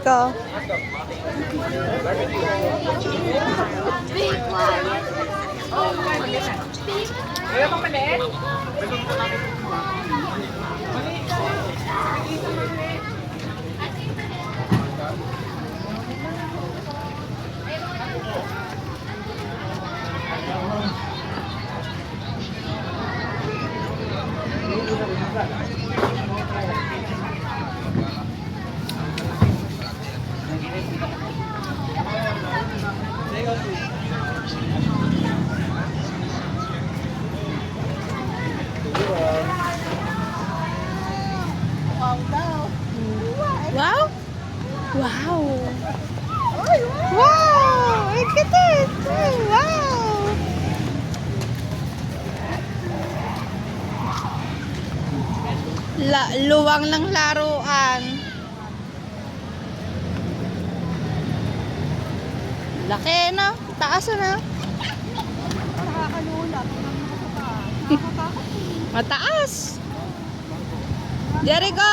Jericho. Wow! Wow! Wow! Look at it! Wow! Luwang ng laruan. Laki, no? Taas na. Mataas. Jericho!